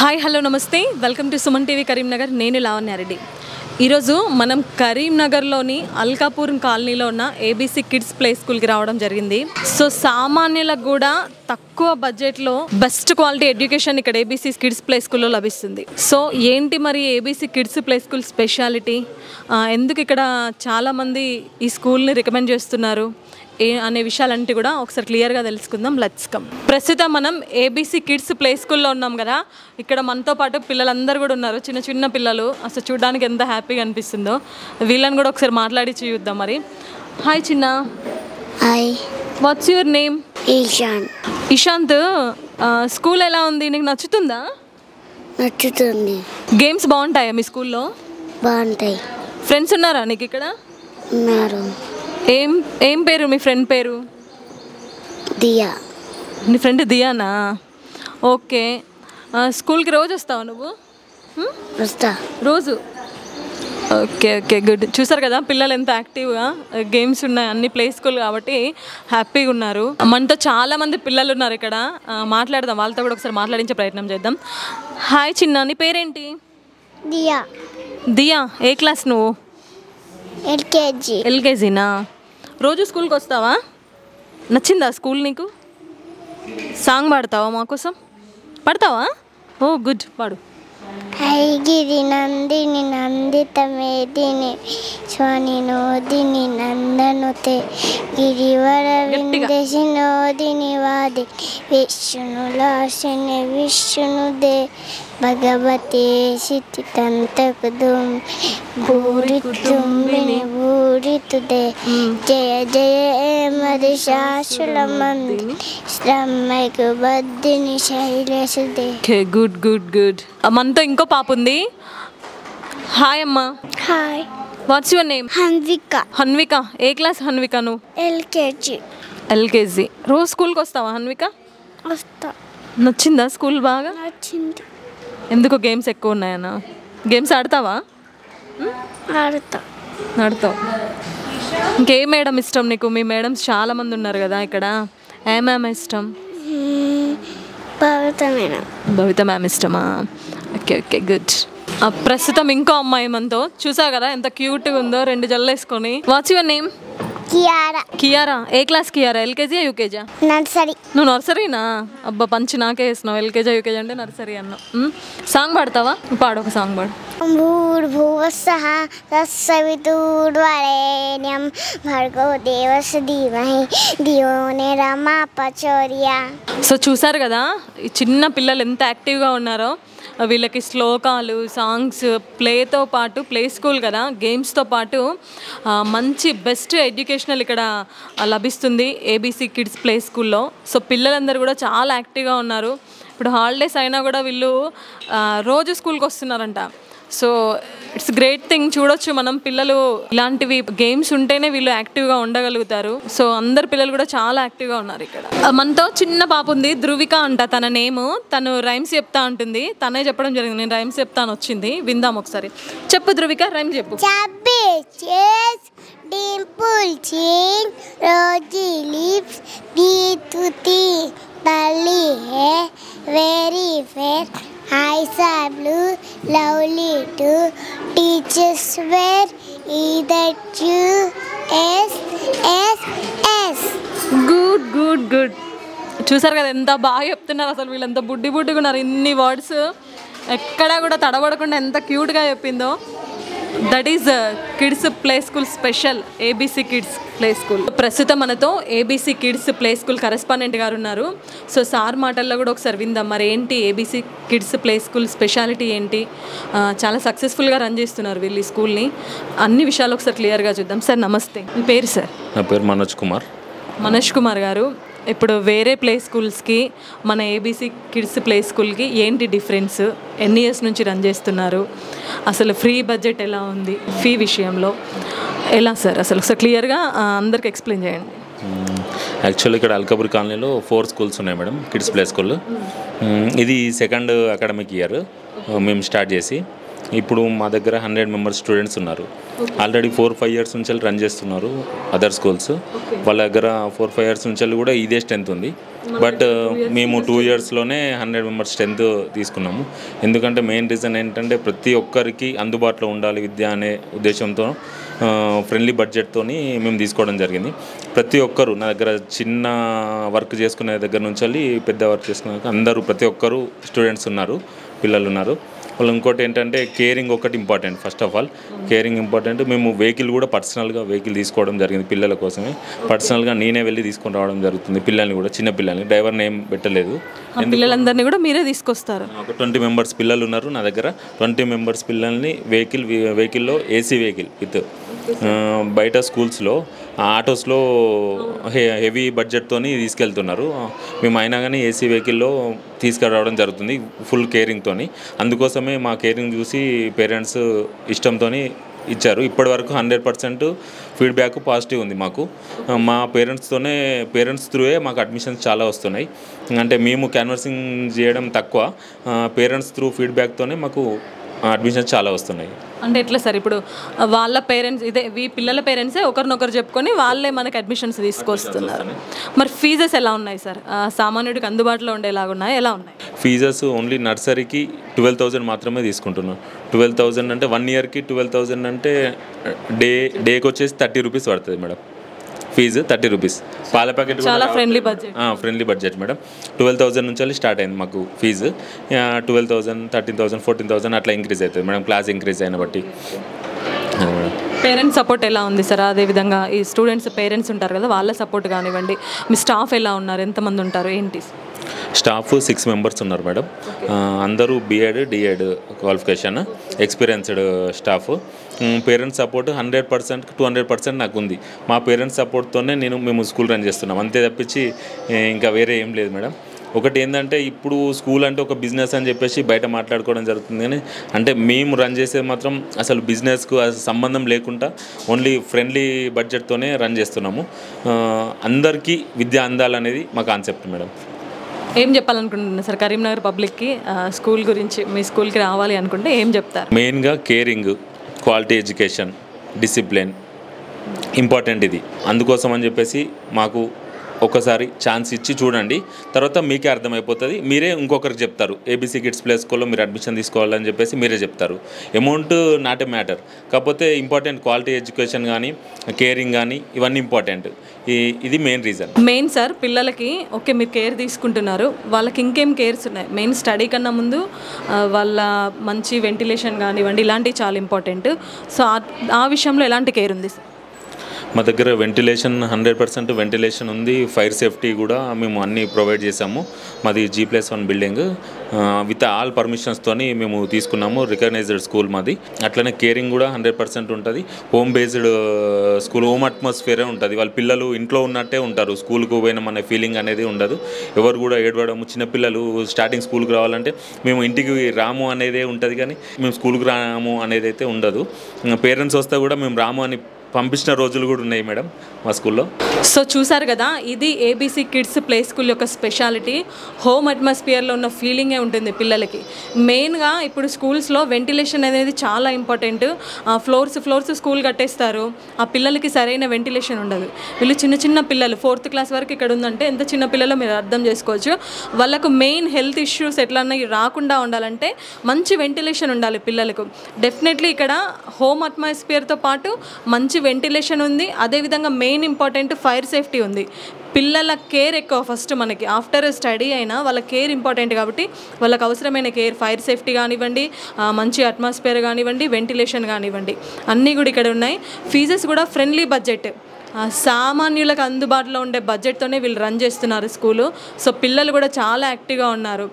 Hi hello నమస్తే welcome to Suman TV Karimnagar. నేను లావణ్యారెడ్డి. ఈరోజు మనం కరీంనగర్లోని అల్కాపూర్ కాలనీలో ఉన్న ఏబీసీ కిడ్స్ ప్లే స్కూల్కి రావడం జరిగింది. సో సామాన్యులకు కూడా తక్కువ బడ్జెట్లో బెస్ట్ క్వాలిటీ ఎడ్యుకేషన్ ఇక్కడ ఏబీసీ కిడ్స్ ప్లే స్కూల్లో లభిస్తుంది. సో ఏంటి మరి ABC kids play school speciality, ఎందుకు ఇక్కడ చాలామంది ఈ స్కూల్ని రికమెండ్ చేస్తున్నారు అనే విషయాలంటే కూడా ఒకసారి క్లియర్గా తెలుసుకుందాం. Let's come. ప్రస్తుతం మనం ఏబీసీ కిడ్స్ ప్లే స్కూల్లో ఉన్నాం కదా. ఇక్కడ మనతో పాటు పిల్లలందరూ కూడా ఉన్నారు, చిన్న చిన్న పిల్లలు. అసలు చూడడానికి ఎంత హ్యాపీగా అనిపిస్తుందో. వీళ్ళని కూడా ఒకసారి మాట్లాడి చూద్దాం. మరి హాయ్ చిన్న. Hi. What's your name? Ishant. Ishant, school ఎలా ఉంది? నీకు నచ్చుతుందా? నచ్చుతుంది. గేమ్స్ బాగుంటాయా మీ స్కూల్లో? బాగుంటాయి. ఫ్రెండ్స్ ఉన్నారా నీకు ఇక్కడ? ఉన్నారు. ఏం ఏం పేరు మీ ఫ్రెండ్ పేరు? దియా. నీ ఫ్రెండ్ దియానా? ఓకే. స్కూల్కి రోజు వస్తావా నువ్వు? వస్తా రోజు. Okay okay good. చూసారు కదా పిల్లలు ఎంత యాక్టివ్గా, గేమ్స్ ఉన్నాయి, అన్ని ప్లే స్కూల్ కాబట్టి హ్యాపీగా ఉన్నారు. మనతో చాలామంది పిల్లలు ఉన్నారు ఇక్కడ. మాట్లాడదాం, వాళ్ళతో కూడా ఒకసారి మాట్లాడించే ప్రయత్నం చేద్దాం. హాయ్ చిన్న, నీ పేరేంటి? దియా. దియా, ఏ క్లాస్ నువ్వు? ఎల్కేజీ. ఎల్కేజీనా? రోజు స్కూల్కి వస్తావా? నచ్చిందా స్కూల్ నీకు? సాంగ్ పాడతావా మా కోసం? పాడతావా? ఓ గుడ్, పాడు. హైగిరి నందిని నందిత మేదిని స్వాని నోదిని నందనుతే గిరివర విందేశి నోదిని వాది విష్ణులాసిని విష్ణుదే భగవతే సితి తంతకుదుం భూరి తుంబిని భూరి తుదే జయ జయ మది శాశ్వలమంది శ్రమైకు బద్దిని శైలసుదే. Good good good. మనతో ఇంకో పాప ఉంది. హాయ్ అమ్మా. Hi. What's your name? Hanvika. Hanvika, ఏ క్లాస్ హన్విక నువ్వు? ఎల్కేజీ. ఎల్కేజీ. రోజు స్కూల్కి వస్తావా హన్విక? వస్తా. నచ్చిందా స్కూల్ బాగా? నచ్చింది. ఎందుకు? గేమ్స్ ఎక్కువ ఉన్నాయన్నా? గేమ్స్ ఆడతావా? ఆడతా. ఆడతావు. ఇంకే మేడం ఇష్టం నీకు? మీ మేడమ్స్ చాలామంది ఉన్నారు కదా ఇక్కడ. ఏ మ్యామ్ ఇష్టం? భవిత మేడం. భవిత మ్యామ్ ఇష్టమా? Okay okay good. ప్రస్తుతం ఇంకో అమ్మాయి మనతో. చూసావు కదా ఎంత క్యూట్గా ఉందో, రెండు జల్లు వేసుకొని. What's your name? Kiara. Kiara, ఏ క్లాస్ కియారా? ఎల్కేజీ యూకేజా? నర్సరీ. నువ్వు నర్సరీనా? అబ్బా పంచి నాకే వేసినావు. ఎల్కేజీ యూకేజీ అంటే నర్సరీ అన్నావు. సాంగ్ పాడతావా? పాడు, ఒక సాంగ్ పాడు. భూర్భువస్సః తత్సవితుర్వరేణ్యం భర్గో దేవస్య ధీమహి ధియో యో రమా ప్రచోదయాత్. సో చూసారు కదా ఈ చిన్న పిల్లలు ఎంత యాక్టివ్గా ఉన్నారో. వీళ్ళకి శ్లోకాలు, సాంగ్స్, ప్లేతో పాటు, ప్లే స్కూల్ కదా, గేమ్స్తో పాటు మంచి బెస్ట్ ఎడ్యుకేషనల్ ఇక్కడ లభిస్తుంది ఏబీసీ కిడ్స్ ప్లే స్కూల్లో. సో పిల్లలందరూ కూడా చాలా యాక్టివ్గా ఉన్నారు. ఇప్పుడు హాలిడేస్ అయినా కూడా వీళ్ళు రోజు స్కూల్కి వస్తున్నారంట. So it's great thing. చూడొచ్చు మనం, పిల్లలు ఇలాంటివి గేమ్స్ ఉంటేనే వీళ్ళు యాక్టివ్గా ఉండగలుగుతారు. సో అందరు పిల్లలు కూడా చాలా యాక్టివ్గా ఉన్నారు ఇక్కడ. మనతో చిన్న పాప ఉంది, ధృవిక అంట తన నేము. తను రైమ్స్ చెప్తా ఉంటుంది. తనే చెప్పడం జరిగింది, నేను రైమ్స్ చెప్తాను వచ్చింది. విందాం ఒకసారి. చెప్పు ధృవిక, రైమ్ చెప్పు. Dimple chin, rosy lips, beauty, curly hair, very fair, eyes are blue, lovely too. Teachers wear either you S. Good good good. చూసారు కదా ఎంత బాగా చెప్తున్నారు. అసలు వీళ్ళంతా బుడ్డిగా ఉన్నారు. ఇన్ని వర్డ్స్ ఎక్కడా కూడా తడబడకుండా ఎంత క్యూట్గా చెప్పిందో. That is kids play school special, ABC kids play school. ప్రస్తుతం మనతో ABC kids play school correspondent గారు ఉన్నారు. సో సార్ మాటల్లో కూడా ఒకసారి విందాం. మరి ఏంటి ABC kids play school speciality ఏంటి? చాలా సక్సెస్ఫుల్గా రన్ చేస్తున్నారు వీళ్ళు ఈ స్కూల్ని. అన్ని విషయాలు ఒకసారి క్లియర్గా చూద్దాం. సార్ నమస్తే, మీ పేరు? సార్ నా పేరు మనోజ్ కుమార్. మనోజ్ కుమార్ గారు, ఇప్పుడు వేరే ప్లే స్కూల్స్కి మన ఏబీసీ కిడ్స్ ప్లే స్కూల్కి ఏంటి డిఫరెన్స్? ఎన్ని ఇయర్స్ నుంచి రన్ చేస్తున్నారు? అసలు ఫ్రీ బడ్జెట్ ఎలా ఉంది? ఫీ విషయంలో ఎలా సార్? అసలు ఒకసారి క్లియర్గా అందరికి ఎక్స్ప్లెయిన్ చేయండి. యాక్చువల్లీ ఇక్కడ అల్కాపూర్ కాలనీలో 4 స్కూల్స్ ఉన్నాయి మేడం, కిడ్స్ ప్లే స్కూల్. ఇది సెకండ్ అకాడమిక్ ఇయర్ మేము స్టార్ట్ చేసి. ఇప్పుడు మా దగ్గర 100 మెంబర్స్ స్టూడెంట్స్ ఉన్నారు. ఆల్రెడీ 4-5 ఇయర్స్ నుంచి రన్ చేస్తున్నారు అదర్ స్కూల్స్. వాళ్ళ దగ్గర 4-5 ఇయర్స్ నుంచి కూడా ఇదే స్ట్రెంత్ ఉంది. బట్ మేము 2 ఇయర్స్లోనే 100 మెంబర్స్ స్ట్రెంత్ తీసుకున్నాము. ఎందుకంటే మెయిన్ రీజన్ ఏంటంటే ప్రతి ఒక్కరికి అందుబాటులో ఉండాలి విద్య అనే ఉద్దేశంతో ఫ్రెండ్లీ బడ్జెట్తో మేము తీసుకోవడం జరిగింది. ప్రతి ఒక్కరు నా దగ్గర చిన్న వర్క్ చేసుకునే దగ్గర నుంచి పెద్ద వర్క్ చేసుకునే అందరూ ప్రతి ఒక్కరు స్టూడెంట్స్ ఉన్నారు, పిల్లలు ఉన్నారు. వాళ్ళు ఇంకోటి ఏంటంటే కేరింగ్ ఒకటి important. First of all caring important. మేము వెహికల్ కూడా పర్సనల్గా వెహికల్ తీసుకోవడం జరిగింది పిల్లల కోసమే. పర్సనల్గా నేనే వెళ్ళి తీసుకొని రావడం జరుగుతుంది. పిల్లల్ని కూడా చిన్న పిల్లల్ని డ్రైవర్ని ఏం పెట్టలేదు. పిల్లలందరినీ కూడా మీరే తీసుకొస్తారు? ఒక 20 మెంబర్స్ పిల్లలు ఉన్నారు నా దగ్గర. 20 మెంబర్స్ పిల్లల్ని వెహికల్లో ఏసీ వెహికల్ విత్ బయట స్కూల్స్లో ఆటోస్లో హెవీ బడ్జెట్తో తీసుకెళ్తున్నారు. మేము అయినా కానీ ఏసీ వెహికల్లో తీసుకురావడం జరుగుతుంది ఫుల్ కేరింగ్తో. అందుకోసమే మా కేరింగ్ చూసి పేరెంట్స్ ఇష్టంతో ఇచ్చారు. ఇప్పటి వరకు 100% ఫీడ్బ్యాక్ పాజిటివ్ ఉంది మాకు. మా పేరెంట్స్ త్రూయే మాకు అడ్మిషన్స్ చాలా వస్తున్నాయి. అంటే మేము క్యాన్వర్సింగ్ చేయడం తక్కువ, పేరెంట్స్ త్రూ ఫీడ్బ్యాక్తోనే మాకు అడ్మిషన్స్ చాలా వస్తున్నాయి. అంటే ఎట్లా సార్, ఇప్పుడు వాళ్ళ పేరెంట్స్ పిల్లల పేరెంట్సే ఒకరినొకరు చెప్పుకొని వాళ్ళే మనకి అడ్మిషన్స్ తీసుకొస్తున్నారు. మరి ఫీజెస్ ఎలా ఉన్నాయి సార్? సామాన్యుడికి అందుబాటులో ఉండేలాగా ఉన్నాయి, ఎలా ఉన్నాయి? ఫీజెస్ ఓన్లీ నర్సరీకి 12,000 మాత్రమే తీసుకుంటున్నాం. 12,000 అంటే 1 ఇయర్కి 12,000 అంటే డేకి వచ్చేసి 30 రూపీస్ పడుతుంది మేడం. Fee 30 rupees. పాల ప్యాకెట్ చాలా ఫ్రెండ్లీ బడ్జెట్ మేడం. 12,000 నుంచి స్టార్ట్ అయింది మాకు ఫీజు. 12,000, 13,000, 14,000 అట్లా ఇంక్రీజ్ అవుతుంది మేడం, క్లాస్ ఇంక్రీజ్ అయిన బట్టి. పేరెంట్స్ సపోర్ట్ ఎలా ఉంది సార్? అదేవిధంగా ఈ స్టూడెంట్స్ పేరెంట్స్ ఉంటారు కదా, వాళ్ళ సపోర్ట్ కానివ్వండి, మీ స్టాఫ్ ఎలా ఉన్నారు, ఎంతమంది ఉంటారు, ఏంటి? స్టాఫ్ 6 మెంబర్స్ ఉన్నారు మేడం. అందరూ B.Ed, D.Ed qualification, experienced staff. Parents support 100% 200% నాకు ఉంది. మా పేరెంట్స్ సపోర్ట్తోనే మేము స్కూల్ రన్ చేస్తున్నాం, అంతే తప్పించి ఇంకా వేరే ఏం లేదు మేడం. ఒకటి ఏంటంటే ఇప్పుడు స్కూల్ అంటే ఒక బిజినెస్ అని చెప్పేసి బయట మాట్లాడుకోవడం జరుగుతుంది, కానీ అంటే మేము రన్ చేసేది మాత్రం అసలు బిజినెస్కు సంబంధం లేకుండా ఓన్లీ ఫ్రెండ్లీ బడ్జెట్తోనే రన్ చేస్తున్నాము. అందరికీ విద్య అందాలనేది మా కాన్సెప్ట్ మేడం. ఏం చెప్పాలనుకుంటున్నారు సార్ కరీంనగర్ పబ్లిక్కి స్కూల్ గురించి? మీ స్కూల్కి రావాలి అనుకుంటే ఏం చెప్తారు? మెయిన్గా caring, quality education, discipline important. ఇది అందుకోసం అని చెప్పేసి మాకు ఒకసారి ఛాన్స్ ఇచ్చి చూడండి, తర్వాత మీకే అర్థమైపోతుంది. మీరే ఇంకొకరికి చెప్తారు ఏబీసీ కిడ్స్ ప్లే స్కూల్లో మీరు అడ్మిషన్ తీసుకోవాలని చెప్పేసి మీరే చెప్తారు. అమౌంట్ నాట్ ఏ మ్యాటర్, కాకపోతే ఇంపార్టెంట్ క్వాలిటీ ఎడ్యుకేషన్ కానీ కేరింగ్ కానీ ఇవన్నీ ఇంపార్టెంట్. ఇది మెయిన్ రీజన్. మెయిన్ సార్ పిల్లలకి ఓకే మీరు కేర్ తీసుకుంటున్నారు, వాళ్ళకి ఇంకేం కేర్స్ ఉన్నాయి? మెయిన్ స్టడీ కన్నా ముందు వాళ్ళ మంచి వెంటిలేషన్ కానివ్వండి, ఇలాంటివి చాలా ఇంపార్టెంట్. సో ఆ విషయంలో ఎలాంటి కేర్ ఉంది సార్? మా దగ్గర వెంటిలేషన్ 100% వెంటిలేషన్ ఉంది. ఫైర్ సేఫ్టీ కూడా మేము అన్నీ ప్రొవైడ్ చేసాము. మాది G+1 బిల్డింగ్ విత్ ఆల్ పర్మిషన్స్తోని మేము తీసుకున్నాము. రికగ్నైజ్డ్ స్కూల్ మాది. అట్లనే కేరింగ్ కూడా 100% ఉంటుంది. హోమ్ బేస్డ్ స్కూల్, హోమ్ అట్మాస్ఫియరే ఉంటుంది. వాళ్ళ పిల్లలు ఇంట్లో ఉన్నట్టే ఉంటారు, స్కూల్కు పోయినామనే ఫీలింగ్ అనేది ఉండదు. ఎవరు కూడా ఏడవడము, చిన్నపిల్లలు స్టార్టింగ్ స్కూల్కి రావాలంటే మేము ఇంటికి రాము అనేదే ఉంటుంది, కానీ మేము స్కూల్కి రాము అనేది అయితే ఉండదు. పేరెంట్స్ వస్తే కూడా మేము రాము అని పంపించిన రోజులు కూడా ఉన్నాయి మేడం మా స్కూల్లో. సో చూసారు కదా, ఇది ఏబీసీ కిడ్స్ ప్లే స్కూల్ యొక్క స్పెషాలిటీ. హోమ్ అట్మాస్ఫియర్లో ఉన్న ఫీలింగే ఉంటుంది పిల్లలకి. మెయిన్గా ఇప్పుడు స్కూల్స్లో వెంటిలేషన్ అనేది చాలా ఇంపార్టెంట్. ఫ్లోర్స్ స్కూల్ కట్టేస్తారు, ఆ పిల్లలకి సరైన వెంటిలేషన్ ఉండదు. వీళ్ళు చిన్న పిల్లలు 4th క్లాస్ వరకు ఇక్కడ ఉందంటే ఎంత చిన్న పిల్లలో మీరు అర్థం చేసుకోవచ్చు. వాళ్ళకు మెయిన్ హెల్త్ ఇష్యూస్ ఎట్లన్నా రాకుండా ఉండాలంటే మంచి వెంటిలేషన్ ఉండాలి పిల్లలకు. డెఫినెట్లీ ఇక్కడ హోమ్ అట్మాస్ఫియర్తో పాటు మంచి వెంటిలేషన్ ఉంది. అదేవిధంగా మెయిన్ ఇంపార్టెంట్ ఫైర్ సేఫ్టీ ఉంది. పిల్లల కేర్ ఎక్కువ ఫస్ట్ మనకి. ఆఫ్టర్ స్టడీ అయినా వాళ్ళ కేర్ ఇంపార్టెంట్ కాబట్టి వాళ్ళకి అవసరమైన కేర్, ఫైర్ సేఫ్టీ కానివ్వండి, మంచి అట్మాస్ఫియర్ కానివ్వండి, వెంటిలేషన్ కానివ్వండి, అన్నీ కూడా ఇక్కడ ఉన్నాయి. ఫీజెస్ కూడా ఫ్రెండ్లీ బడ్జెట్, సామాన్యులకు అందుబాటులో ఉండే బడ్జెట్తోనే వీళ్ళు రన్ చేస్తున్నారు స్కూలు. సో పిల్లలు కూడా చాలా యాక్టివ్గా ఉన్నారు.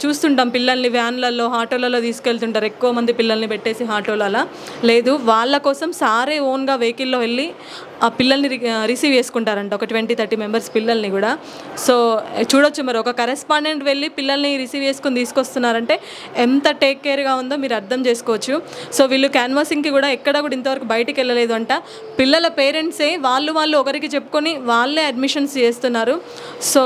చూస్తుంటాం పిల్లల్ని వ్యాన్లలో, ఆటోలలో తీసుకెళ్తుంటారు. ఎక్కువ మంది పిల్లల్ని పెట్టేసి ఆటోలలో లేదు, వాళ్ళ కోసం సారే ఓన్గా వెహికల్లో వెళ్ళి ఆ పిల్లల్ని రిసీవ్ చేసుకుంటారంట, ఒక 20-30 మెంబర్స్ పిల్లల్ని కూడా. సో చూడొచ్చు మరి, ఒక కరెస్పాండెంట్ వెళ్ళి పిల్లల్ని రిసీవ్ చేసుకుని తీసుకొస్తున్నారంటే ఎంత టేక్ కేర్గా ఉందో మీరు అర్థం చేసుకోవచ్చు. సో వీళ్ళు క్యాన్వాసింగ్కి కూడా ఎక్కడ కూడా ఇంతవరకు బయటికి వెళ్ళలేదు అంట. పిల్లల పేరెంట్సే వాళ్ళు ఒకరికి చెప్పుకొని వాళ్ళే అడ్మిషన్స్ చేస్తున్నారు. సో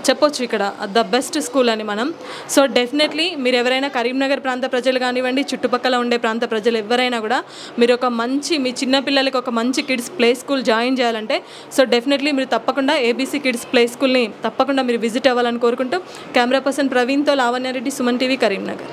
చెప్పొచ్చు ఇక్కడ ద బెస్ట్ స్కూల్ అని మనం. సో డెఫినెట్లీ మీరు ఎవరైనా కరీంనగర్ ప్రాంత ప్రజలు కానివ్వండి, చుట్టుపక్కల ఉండే ప్రాంత ప్రజలు ఎవరైనా కూడా మీరు ఒక మంచి మీ చిన్నపిల్లలకి ఒక మంచి kids play school school join చేయాలంటే సో డెఫినెట్లీ మీరు తప్పకుండా ఏబీసీ కిడ్స్ ప్లే స్కూల్ని తప్పకుండా మీరు విజిట్ అవ్వాలని కోరుకుంటూ camera person ప్రవీణ్తో Lavanya Reddy, Suman TV, Karimnagar.